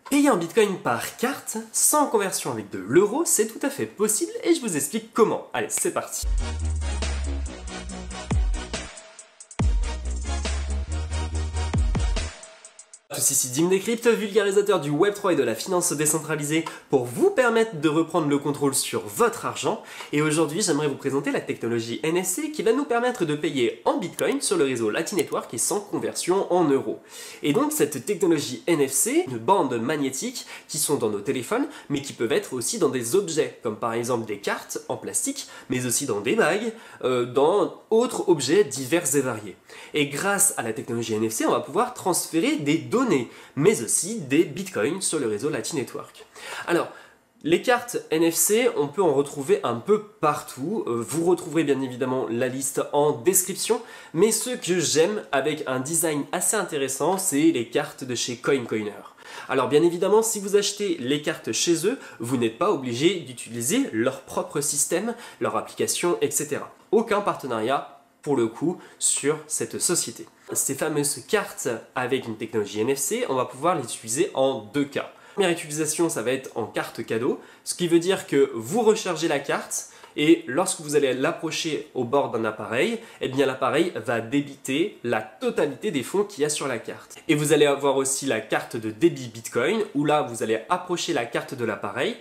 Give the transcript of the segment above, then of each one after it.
Payer en Bitcoin par carte, sans conversion avec de l'euro, c'est tout à fait possible et je vous explique comment. Allez, c'est parti. Tous ici Dim Decrypt, vulgarisateur du Web3 et de la finance décentralisée pour vous permettre de reprendre le contrôle sur votre argent. Et aujourd'hui, j'aimerais vous présenter la technologie NFC qui va nous permettre de payer en Bitcoin sur le réseau Lightning Network et sans conversion en euros. Et donc cette technologie NFC, une bande magnétique qui sont dans nos téléphones, mais qui peuvent être aussi dans des objets, comme par exemple des cartes en plastique, mais aussi dans des bagues, dans autres objets divers et variés. Et grâce à la technologie NFC, on va pouvoir transférer des données, mais aussi des bitcoins sur le réseau Lightning Network. Alors, les cartes NFC, on peut en retrouver un peu partout. Vous retrouverez bien évidemment la liste en description, mais ce que j'aime avec un design assez intéressant, c'est les cartes de chez CoinCoiner. Alors bien évidemment, si vous achetez les cartes chez eux, vous n'êtes pas obligé d'utiliser leur propre système, leur application, etc. Aucun partenariat pour le coup sur cette société. Ces fameuses cartes avec une technologie NFC, on va pouvoir les utiliser en deux cas. La première utilisation, ça va être en carte cadeau, ce qui veut dire que vous rechargez la carte et lorsque vous allez l'approcher au bord d'un appareil, eh bien l'appareil va débiter la totalité des fonds qu'il y a sur la carte. Et vous allez avoir aussi la carte de débit Bitcoin, où là vous allez approcher la carte de l'appareil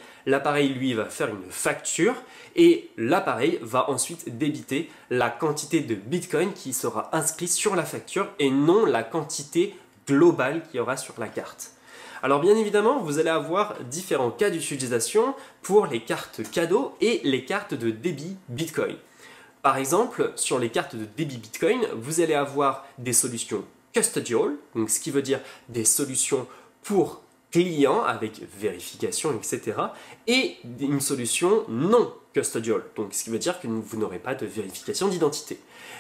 lui va faire une facture et l'appareil va ensuite débiter la quantité de Bitcoin qui sera inscrite sur la facture et non la quantité globale qu'il y aura sur la carte. Alors bien évidemment, vous allez avoir différents cas d'utilisation pour les cartes cadeaux et les cartes de débit Bitcoin. Par exemple, sur les cartes de débit Bitcoin, vous allez avoir des solutions custodial, donc ce qui veut dire des solutions pour clients avec vérification, etc. et une solution non custodial, donc ce qui veut dire que vous n'aurez pas de vérification d'identité.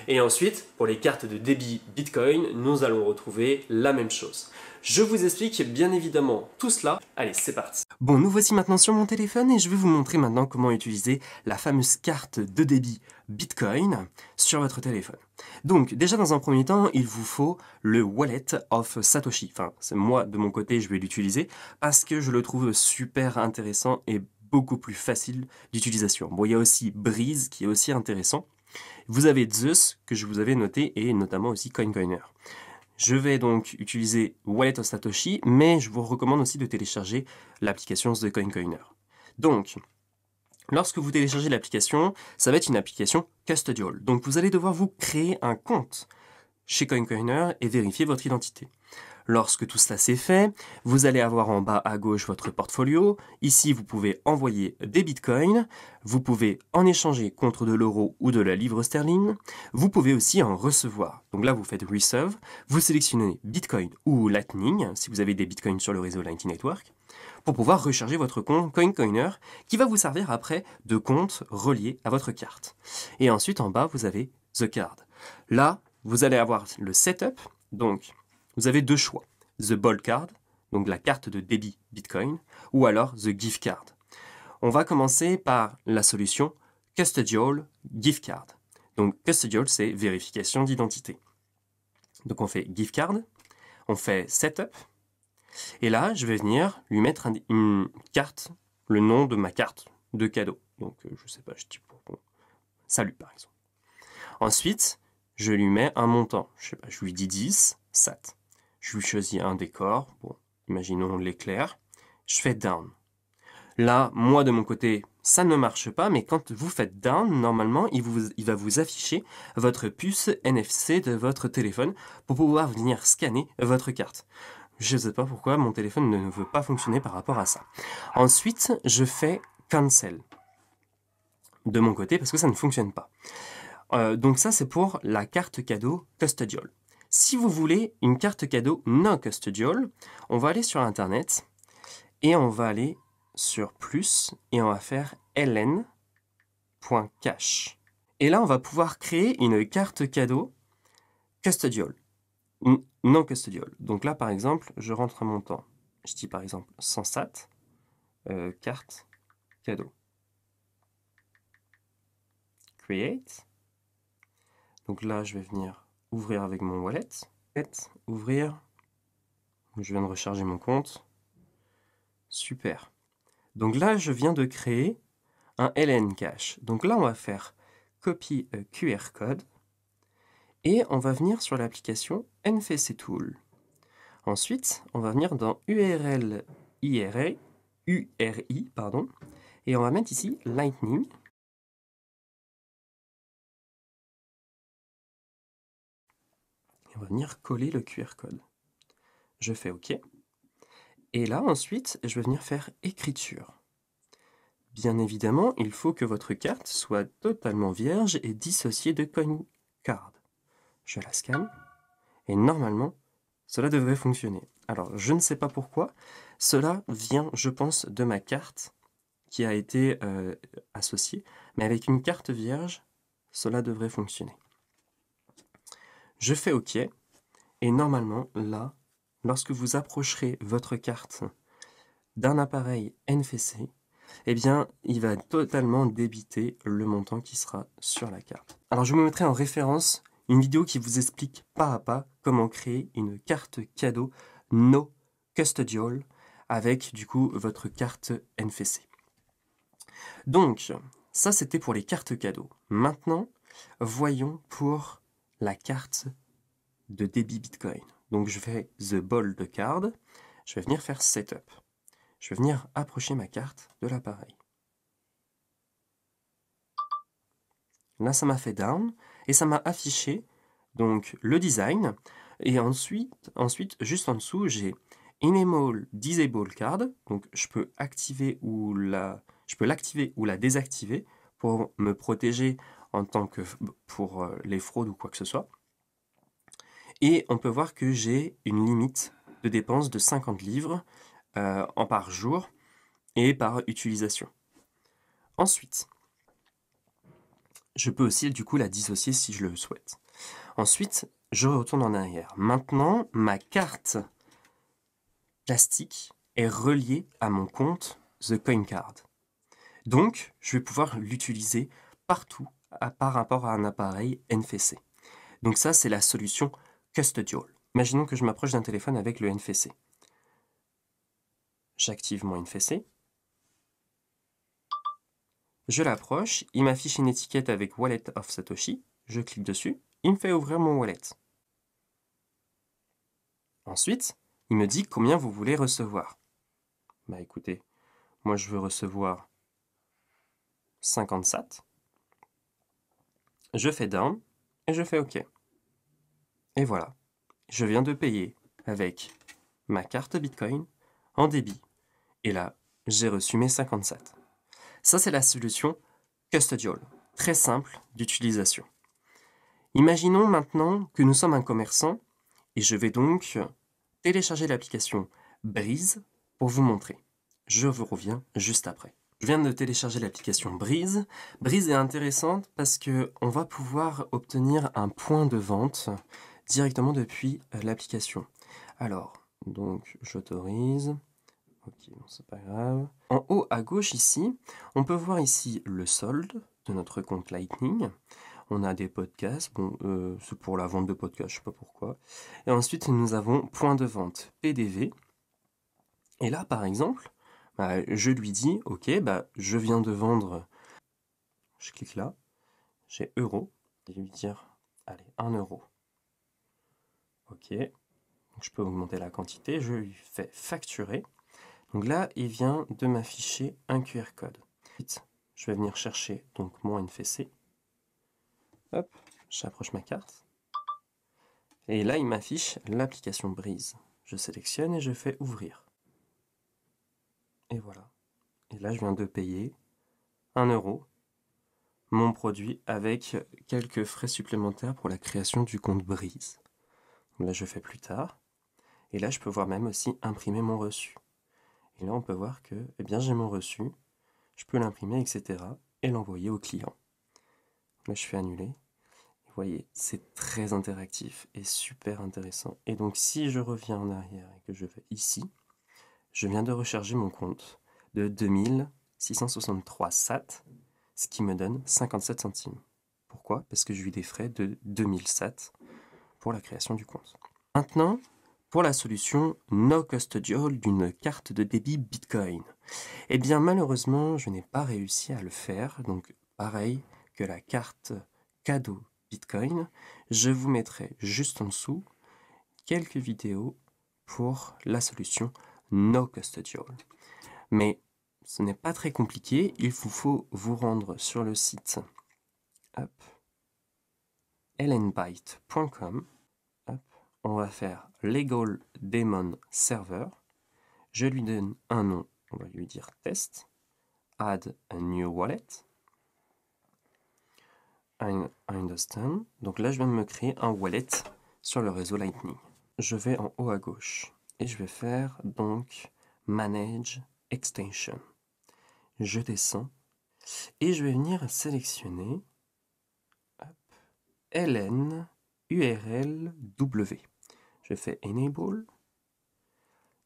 Et ensuite, pour les cartes de débit Bitcoin, nous allons retrouver la même chose. Je vous explique bien évidemment tout cela. Allez, c'est parti. Bon, nous voici maintenant sur mon téléphone et je vais vous montrer maintenant comment utiliser la fameuse carte de débit Bitcoin sur votre téléphone. Donc, déjà dans un premier temps, il vous faut le Wallet of Satoshi. Enfin, c'est moi, de mon côté, je vais l'utiliser parce que je le trouve super intéressant et beaucoup plus facile d'utilisation. Bon, il y a aussi Breeze qui est aussi intéressant. Vous avez Zeus que je vous avais noté et notamment aussi CoinCoiner. Je vais donc utiliser Wallet of Satoshi, mais je vous recommande aussi de télécharger l'application The CoinCoiner. Donc, lorsque vous téléchargez l'application, ça va être une application custodial. Donc, vous allez devoir vous créer un compte chez CoinCoiner et vérifier votre identité. Lorsque tout cela c'est fait, vous allez avoir en bas à gauche votre portfolio. Ici, vous pouvez envoyer des bitcoins. Vous pouvez en échanger contre de l'euro ou de la livre sterling. Vous pouvez aussi en recevoir. Donc là, vous faites Reserve. Vous sélectionnez Bitcoin ou Lightning, si vous avez des bitcoins sur le réseau Lightning Network, pour pouvoir recharger votre compte CoinCoiner, qui va vous servir après de compte relié à votre carte. Et ensuite, en bas, vous avez The Card. Là, vous allez avoir le setup. Donc, vous avez deux choix, The Bold Card, donc la carte de débit Bitcoin, ou alors The Gift Card. On va commencer par la solution Custodial Gift Card. Donc Custodial, c'est vérification d'identité. Donc on fait Gift Card, on fait Setup, et là, je vais venir lui mettre une carte, le nom de ma carte de cadeau. Donc je ne sais pas, je dis pour salut par exemple. Ensuite, je lui mets un montant, je sais pas, je lui dis 10 SAT. Je lui choisis un décor, bon, imaginons l'éclair, je fais down. Là, moi de mon côté, ça ne marche pas, mais quand vous faites down, normalement, il va vous afficher votre puce NFC de votre téléphone pour pouvoir venir scanner votre carte. Je ne sais pas pourquoi mon téléphone ne veut pas fonctionner par rapport à ça. Ensuite, je fais cancel de mon côté parce que ça ne fonctionne pas. Donc ça, c'est pour la carte cadeau custodial. Si vous voulez une carte cadeau non custodial, on va aller sur Internet et on va aller sur plus et on va faire ln.cash. Et là, on va pouvoir créer une carte cadeau custodial, non custodial. Donc là, par exemple, je rentre un montant. Je dis par exemple 100 SAT, carte cadeau. Create. Donc là, je vais venir ouvrir avec mon wallet. Ouvrir. Je viens de recharger mon compte. Super. Donc là, je viens de créer un LN Cache. Donc là, on va faire Copy a QR code et on va venir sur l'application NFC Tool. Ensuite, on va venir dans URI, pardon, et on va mettre ici Lightning. Et on va venir coller le QR code. Je fais OK. Et là, ensuite, je vais venir faire écriture. Bien évidemment, il faut que votre carte soit totalement vierge et dissociée de coin card. Je la scanne et normalement, cela devrait fonctionner. Alors, je ne sais pas pourquoi. Cela vient, je pense, de ma carte qui a été associée. Mais avec une carte vierge, cela devrait fonctionner. Je fais OK. Et normalement, là, lorsque vous approcherez votre carte d'un appareil NFC, eh bien, il va totalement débiter le montant qui sera sur la carte. Alors, je vous mettrai en référence une vidéo qui vous explique pas à pas comment créer une carte cadeau no custodial avec, du coup, votre carte NFC. Donc, ça, c'était pour les cartes cadeaux. Maintenant, voyons pour la carte de débit Bitcoin. Donc, je fais The Bold Card. Je vais venir faire Setup. Je vais venir approcher ma carte de l'appareil. Là, ça m'a fait down et ça m'a affiché donc le design. Et ensuite juste en dessous, j'ai Enable Disable Card. Donc, je peux l'activer ou la désactiver pour me protéger en tant que pour les fraudes ou quoi que ce soit. Et on peut voir que j'ai une limite de dépenses de 50 livres par jour et par utilisation. Ensuite, je peux aussi du coup la dissocier si je le souhaite. Ensuite, je retourne en arrière. Maintenant, ma carte plastique est reliée à mon compte The Coin Card. Donc, je vais pouvoir l'utiliser partout par rapport à un appareil NFC. Donc ça, c'est la solution custodial. Imaginons que je m'approche d'un téléphone avec le NFC. J'active mon NFC. Je l'approche, il m'affiche une étiquette avec Wallet of Satoshi. Je clique dessus, il me fait ouvrir mon wallet. Ensuite, il me dit combien vous voulez recevoir. Bah écoutez, moi je veux recevoir 50 sats. Je fais down et je fais OK. Et voilà, je viens de payer avec ma carte Bitcoin en débit. Et là, j'ai reçu mes 50 sats. Ça, c'est la solution custodial, très simple d'utilisation. Imaginons maintenant que nous sommes un commerçant et je vais donc télécharger l'application Breeze pour vous montrer. Je vous reviens juste après. Je viens de télécharger l'application Breeze. Breeze est intéressante parce qu'on va pouvoir obtenir un point de vente directement depuis l'application. Alors, donc j'autorise. Ok, non, c'est pas grave. En haut à gauche ici, on peut voir ici le solde de notre compte Lightning. On a des podcasts, bon, c'est pour la vente de podcasts, je sais pas pourquoi. Et ensuite, nous avons point de vente PDV. Et là, par exemple, bah, je lui dis, ok, bah, je viens de vendre, je clique là, j'ai euro, et je vais lui dire, allez, 1 euro. Ok, donc je peux augmenter la quantité, je lui fais facturer. Donc là, il vient de m'afficher un QR code. Ensuite, je vais venir chercher donc mon NFC. Hop, j'approche ma carte. Et là, il m'affiche l'application Breeze. Je sélectionne et je fais ouvrir. Et voilà. Et là, je viens de payer 1 euro mon produit avec quelques frais supplémentaires pour la création du compte Breeze. Là, je fais plus tard. Et là, je peux voir même aussi imprimer mon reçu. Et là, on peut voir que eh bien, j'ai mon reçu. Je peux l'imprimer, etc. et l'envoyer au client. Là, je fais annuler. Vous voyez, c'est très interactif et super intéressant. Et donc, si je reviens en arrière et que je vais ici, je viens de recharger mon compte de 2663 sats, ce qui me donne 57 centimes. Pourquoi? Parce que j'ai eu des frais de 2000 sats pour la création du compte. Maintenant, pour la solution no custodial d'une carte de débit Bitcoin. Eh bien malheureusement, je n'ai pas réussi à le faire, donc pareil que la carte cadeau Bitcoin, je vous mettrai juste en dessous quelques vidéos pour la solution no custodial. Mais ce n'est pas très compliqué, il vous faut vous rendre sur le site lnbyte.com. On va faire Legal Daemon Server. Je lui donne un nom, on va lui dire test. Add a new wallet. I understand. Donc là, je viens de me créer un wallet sur le réseau Lightning. Je vais en haut à gauche et je vais faire donc Manage Extension. Je descends et je vais venir sélectionner LN URL W. Je fais Enable,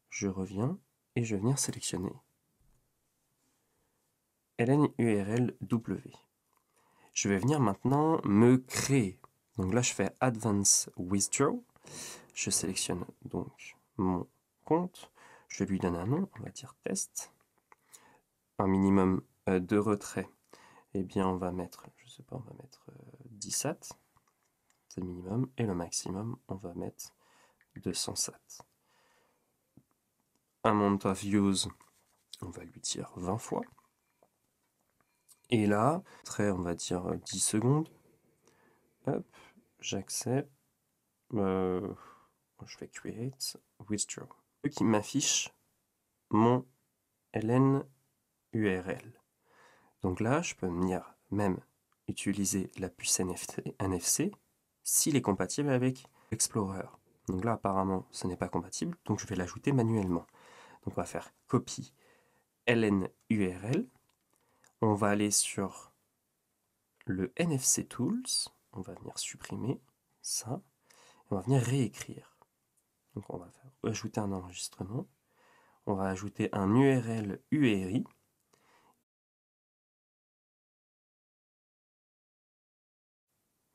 je reviens et je vais venir sélectionner LN URL W. Je vais venir maintenant me créer. Donc là, je fais Advance Withdraw. Je sélectionne donc mon compte. Je lui donne un nom, on va dire test. Un minimum de retrait. Eh bien, on va mettre, je sais pas, on va mettre 10 sats. C'est le minimum. Et le maximum, on va mettre 200 sats. Amount of use, on va lui dire 20 fois. Et là, on va dire 10 secondes. Hop, j'accepte. Je fais create, withdraw. Qui m'affiche mon LN URL. Donc là, je peux venir même utiliser la puce NFC s'il est compatible avec Explorer. Donc là, apparemment, ce n'est pas compatible, donc je vais l'ajouter manuellement. Donc on va faire copy LN URL. On va aller sur le NFC Tools. On va venir supprimer ça. On va venir réécrire. Donc on va ajouter un enregistrement. On va ajouter un URL URI.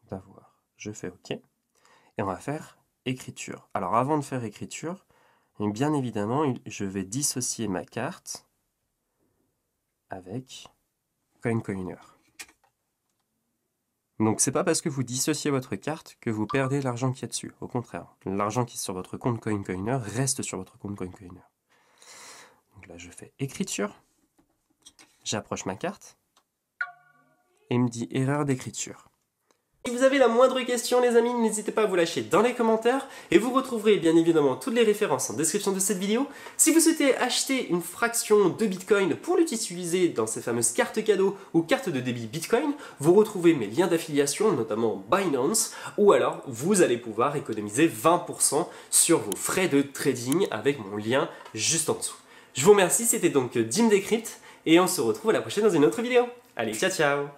D'avoir. Je fais OK. Et on va faire écriture. Alors avant de faire écriture, bien évidemment, je vais dissocier ma carte avec CoinCoiner. Donc c'est pas parce que vous dissociez votre carte que vous perdez l'argent qu'il y a dessus. Au contraire, l'argent qui est sur votre compte CoinCoiner reste sur votre compte CoinCoiner. Donc là je fais écriture, j'approche ma carte et il me dit erreur d'écriture. Si vous avez la moindre question les amis, n'hésitez pas à vous lâcher dans les commentaires et vous retrouverez bien évidemment toutes les références en description de cette vidéo. Si vous souhaitez acheter une fraction de Bitcoin pour l'utiliser dans ces fameuses cartes cadeaux ou cartes de débit Bitcoin, vous retrouvez mes liens d'affiliation, notamment Binance, ou alors vous allez pouvoir économiser 20% sur vos frais de trading avec mon lien juste en dessous. Je vous remercie, c'était donc Dim Decrypt et on se retrouve à la prochaine dans une autre vidéo. Allez, ciao ciao!